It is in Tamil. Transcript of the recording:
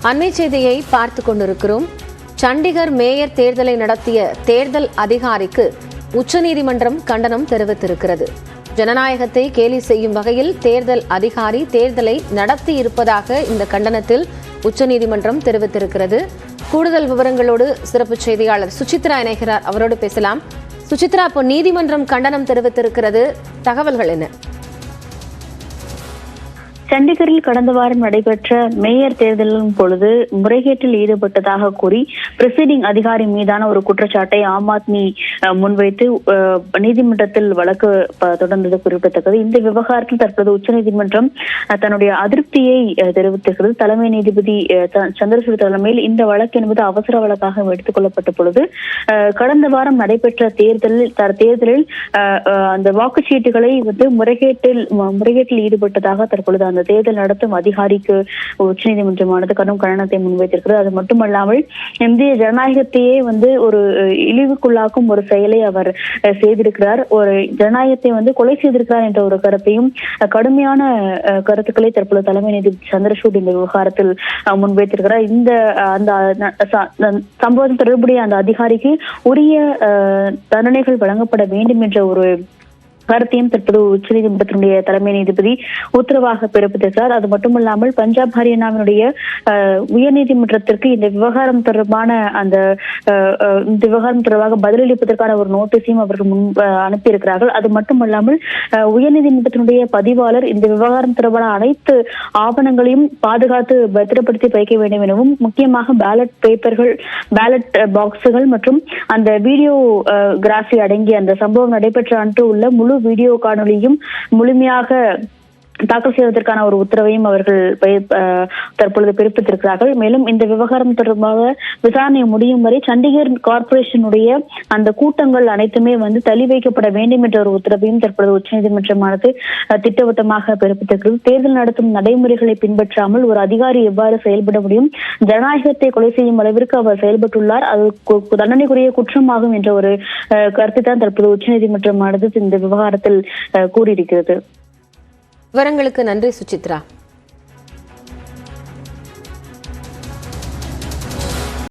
அண்மை செய்தியை பார்த்து கொண்டிருக்கிறோம். சண்டிகர் மேயர் தேர்தலை நடத்திய தேர்தல் அதிகாரிக்கு உச்சநீதிமன்றம் கண்டனம் தெரிவித்திருக்கிறது. ஜனநாயகத்தை கேலி செய்யும் வகையில் தேர்தல் அதிகாரி தேர்தலை நடத்தி இருப்பதாக இந்த கண்டனத்தில் உச்சநீதிமன்றம் தெரிவித்திருக்கிறது. கூடுதல் விவரங்களோடு சிறப்பு செய்தியாளர் சுசித்ரா இணைகிறார். அவரோடு பேசலாம். சுசித்ரா, இப்போ நீதிமன்றம் கண்டனம் தெரிவித்திருக்கிறது, தகவல்கள் என்ன? சண்டிகரில் கடந்த வாரம் நடைபெற்ற மேயர் தேர்தலின் பொழுது முறைகேட்டில் ஈடுபட்டதாக கூறி பிரிசைடிங் அதிகாரி மீதான ஒரு குற்றச்சாட்டை ஆம் ஆத்மி முன்வைத்து நீதிமன்றத்தில் வழக்கு தொடர்ந்தது குறிப்பிடத்தக்கது. இந்த விவகாரத்தில் தற்போது உச்சநீதிமன்றம் தன்னுடைய அதிருப்தியை தெரிவித்திருக்கிறது. தலைமை நீதிபதி சந்திரசூட் தலைமையில் இந்த வழக்கு என்பது அவசர வழக்காக எடுத்துக் கொள்ளப்பட்ட பொழுது கடந்த வாரம் நடைபெற்ற தேர்தலில் அந்த வாக்குச்சீட்டுகளை முறைகேட்டில் ஈடுபட்டதாக தற்பொழுது அந்த தேர்தல் நடத்தும் அதிகாரிக்கு உச்சநீதிமன்றமானது கடும் கண்டனத்தை முன்வைத்திருக்கிறது. அது மட்டுமல்லாமல் இந்திய ஜனநாயகத்தையே ஒரு இழிவுக்குள்ளாக்கும் ஒரு செயலை அவர் செய்திருக்கிறார். ஒரு ஜனநாயகத்தை கொலை செய்திருக்கிறார் என்ற ஒரு கருத்தையும் கடுமையான கருத்துக்களை தற்போது தலைமை நீதிபதி சந்திரசூட் இந்த விவகாரத்தில் முன்வைத்திருக்கிறார். இந்த அந்த சம்பவம் தொடர்புடைய அந்த அதிகாரிக்கு உரிய தண்டனைகள் வழங்கப்பட வேண்டும் என்ற ஒரு கருத்தையும் தற்போது உச்சநீதிமன்றத்தினுடைய தலைமை நீதிபதி உத்தரவாக பிறப்பித்திருக்கிறார். அது மட்டுமல்லாமல் பஞ்சாப் ஹரியானாவினுடைய உயர்நீதிமன்றத்திற்கு இந்த விவகாரம் தொடர்பாக பதிலளிப்பதற்கான ஒரு நோட்டீஸையும் அவர்கள் அனுப்பியிருக்கிறார்கள். அது மட்டுமல்லாமல் உயர்நீதிமன்றத்தினுடைய பதிவாளர் இந்த விவகாரம் தொடர்பான அனைத்து ஆவணங்களையும் பாதுகாத்து பத்திரப்படுத்தி வைக்க வேண்டும் எனவும், முக்கியமாக பேலட் பாக்ஸுகள் மற்றும் அந்த வீடியோ கிராஃபி அடங்கிய அந்த சம்பவம் நடைபெற்ற அன்று உள்ள முழு வீடியோ காணொலியும் முழுமையாக தாக்கல் செய்வதற்கான ஒரு உத்தரவையும் அவர்கள் தற்பொழுது பிறப்பித்திருக்கிறார்கள். மேலும் இந்த விவகாரம் தொடர்பாக விசாரணை முடியும் வரை சண்டிகர் கார்பரேஷனுடைய அந்த கூட்டங்கள் அனைத்துமே தள்ளி வைக்கப்பட வேண்டும் என்ற ஒரு உத்தரவையும் தற்பொழுது உச்சநீதிமன்றமானது திட்டவட்டமாக பிறப்பித்திருக்கிறது. தேர்தல் நடத்தும் நடைமுறைகளை பின்பற்றாமல் ஒரு அதிகாரி எவ்வாறு செயல்பட முடியும்? ஜனநாயகத்தை கொலை செய்யும் அளவிற்கு அவர் செயல்பட்டுள்ளார், அது தண்டனைக்குரிய குற்றமாகும் என்ற ஒரு கருத்தை தான் தற்போது உச்சநீதிமன்றமானது இந்த விவகாரத்தில் கூறியிருக்கிறது. விவரங்களுக்கு நன்றி சுசித்ரா.